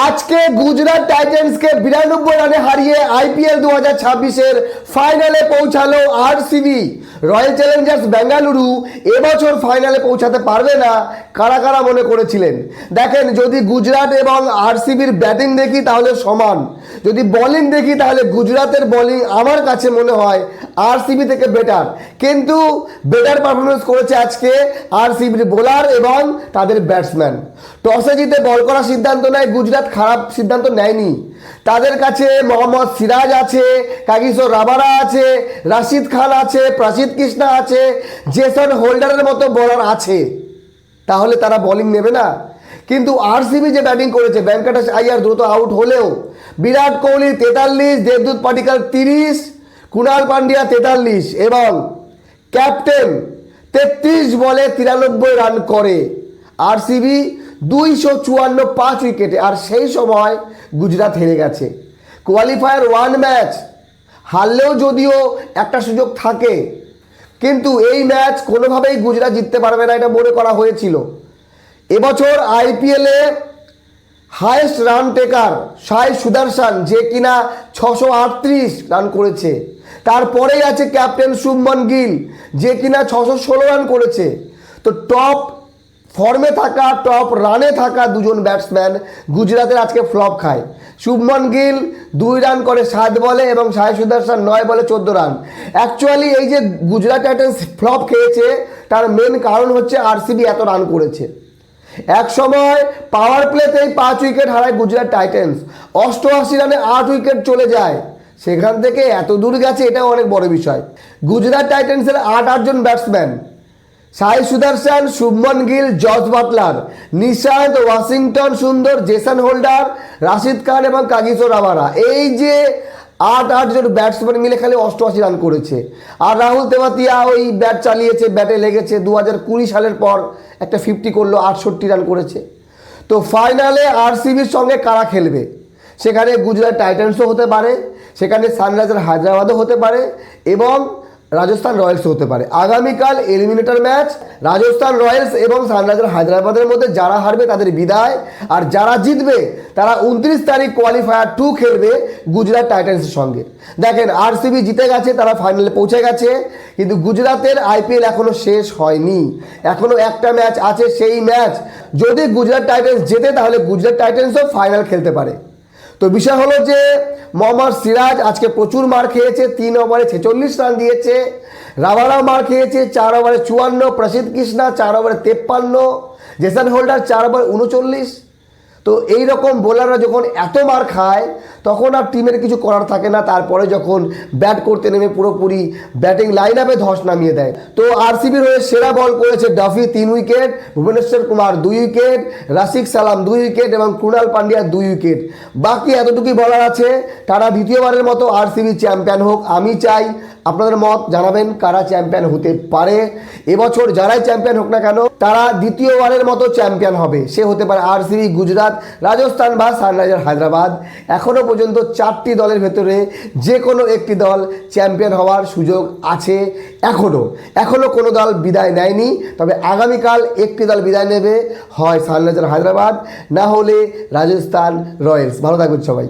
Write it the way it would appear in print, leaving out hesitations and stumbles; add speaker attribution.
Speaker 1: আজকে গুজরাট টাইটান্সকে 92 রানে হারিয়ে আইপিএল 2026-এর ফাইনালে পৌঁছালো আরসিবি। রয়্যাল চ্যালেঞ্জার্স বেঙ্গালুরু এবছর ফাইনালে পৌঁছাতে পারবে না কারা কারা মনে করেছিলেন। দেখেন, যদি গুজরাট এবং আরসিবির ব্যাটিং দেখি তাহলে সমান, যদি বোলিং দেখি তাহলে গুজরাটের বোলিং আমার কাছে মনে হয় আরসিবি থেকে বেটার, কিন্তু বেটার পারফরমেন্স করেছে আজকে আরসিবির বোলার এবং তাদের ব্যাটসম্যান। টসে জিতে বল করার সিদ্ধান্ত নেয় গুজরাট, খারাপ সিদ্ধান্ত নেয়নি। তাদের কাছে মোহাম্মদ সিরাজ আছে, কাগিসো রাবাডা আছে, রাশিদ খান আছে, প্রসিদ্ধ কৃষ্ণা আছে, জেসন হোল্ডারের মতো বোলার আছে, তাহলে তারা বোলিং নেবে না? কিন্তু আরসিবি যে ব্যাটিং করেছে, ভেঙ্কটেশ আইয়ার দ্রুত আউট হলেও বিরাট কোহলি 43, দেবদূত পাটিকাল 30, কুণাল পান্ডিয়া 43 এবং ক্যাপ্টেন 33 বলে 93 রান করে আরসিবি 254 5 উইকেটে। আর সেই সময় গুজরাট হেরে গেছে। কোয়ালিফায়ার 1 ম্যাচ হারলেও যদিও একটা সুযোগ থাকে, কিন্তু এই ম্যাচ কোনোভাবেই গুজরাট জিততে পারবে না, এটা মনে করা হয়েছিল। এবছর আইপিএলে হাইয়েস্ট রান টেকার সাই সুদর্শন, যে কিনা 638 রান করেছে। তারপরেই আছে ক্যাপ্টেন শুভমন গিল, যে কিনা 616 রান করেছে। তো টপ ফর্মে থাকা, টপ রানে থাকা দুজন ব্যাটসম্যান গুজরাটের আজকে ফ্লপ খায়। শুভমন গিল 2 রান করে 7 বলে এবং সাই সুদর্শন 9 বলে 14 রান। অ্যাকচুয়ালি এই যে গুজরাট টাইটান্স ফ্লপ খেয়েছে তার মেন কারণ হচ্ছে আরসিবি এত রান করেছে। এক সময় পাওয়ার প্লেতেই 5 উইকেট হারায় গুজরাট টাইটান্স, 88 রানে 8 উইকেট চলে যায়। সেখান থেকে এত দূর গেছে, এটাও অনেক বড় বিষয়। গুজরাট টাইটান্সের 8 জন batsman, Sai Sudharsan, Shubman Gill, Jos Buttler, Nishant, Washington Sundar, Jason Holder, Rashid Khan এবং কাগিসো রাবাডা, এই যে 8 জন ব্যাটসম্যান মিলে খালি 88 রান করেছে। আর রাহুল তেওয়াতিয়া ওই ব্যাট চালিয়েছে, ব্যাটে লেগেছে, 2020 সালের পর একটা 50 করলো, 68 রান করেছে। তো ফাইনালে আরসিবির সঙ্গে কারা খেলবে? সেখানে গুজরাট টাইটান্সও হতে পারে, সেখানে সানরাইজার হায়দ্রাবাদও হতে পারে এবং রাজস্থান রয়্যালসও হতে পারে। আগামীকাল এলিমিনেটর ম্যাচ, রাজস্থান রয়্যালস এবং সানরাইজার হায়দ্রাবাদের মধ্যে যারা হারবে তাদের বিদায়, আর যারা জিতবে তারা 29 তারিখ কোয়ালিফায়ার 2 খেলবে গুজরাট টাইটান্সের সঙ্গে। দেখেন, আরসিবি জিতে গেছে, তারা ফাইনালে পৌঁছে গেছে, কিন্তু গুজরাটের আইপিএল এখনও শেষ হয়নি, এখনও একটা ম্যাচ আছে। সেই ম্যাচ যদি গুজরাট টাইটান্স জেতে তাহলে গুজরাট টাইটান্সও ফাইনাল খেলতে পারে। তো বিষয় হলো যে মোহাম্মদ সিরাজ আজকে প্রচুর মার খেয়েছে, 3 ওভারে 46 রান দিয়েছে। রাবাডাও মার খেয়েছে, 4 ওভারে 54, প্রসিদ্ধ কৃষ্ণা 4 ওভারে 53, জেসন হোল্ডার 4 ওভারে 39। তো এই রকম বোলাররা যখন এত মার খায় তখন আর টিমের কিছু করার থাকে না। তারপরে যখন ব্যাট করতে নেমে পুরোপুরি ব্যাটিং লাইন আপে ধস নামিয়ে দেয়। তো আরসিবির হয়ে সেরা বল করেছে Duffy 3 wicket, Bhubaneswar Kumar 2 wicket, Rashid সালাম 2 উইকেট এবং কুণাল পান্ডিয়া 2 উইকেট। বাকি এতটুকুই বলার আছে, তারা দ্বিতীয়বারের মতো আরসিবি চ্যাম্পিয়ন হোক। আমি চাই, আপনাদের মত জানাবেন কারা চ্যাম্পিয়ন হতে পারে। এবছর যারাই চ্যাম্পিয়ন হোক না কেন তারা দ্বিতীয়বারের মতো চ্যাম্পিয়ন হবে। সে হতে পারে আরসিবি, গুজরাট, রাজস্থান বা সানরাইজার হায়দ্রাবাদ। এখনও পর্যন্ত 4টি দলের ভেতরে যে কোনো একটি দল চ্যাম্পিয়ন হওয়ার সুযোগ আছে। এখনও কোনো দল বিদায় নেয়নি, তবে আগামীকাল একটি দল বিদায় নেবে, হয় সানরাইজার হায়দ্রাবাদ, না হলে রাজস্থান রয়্যালস। ভালো থাকবেন সবাই।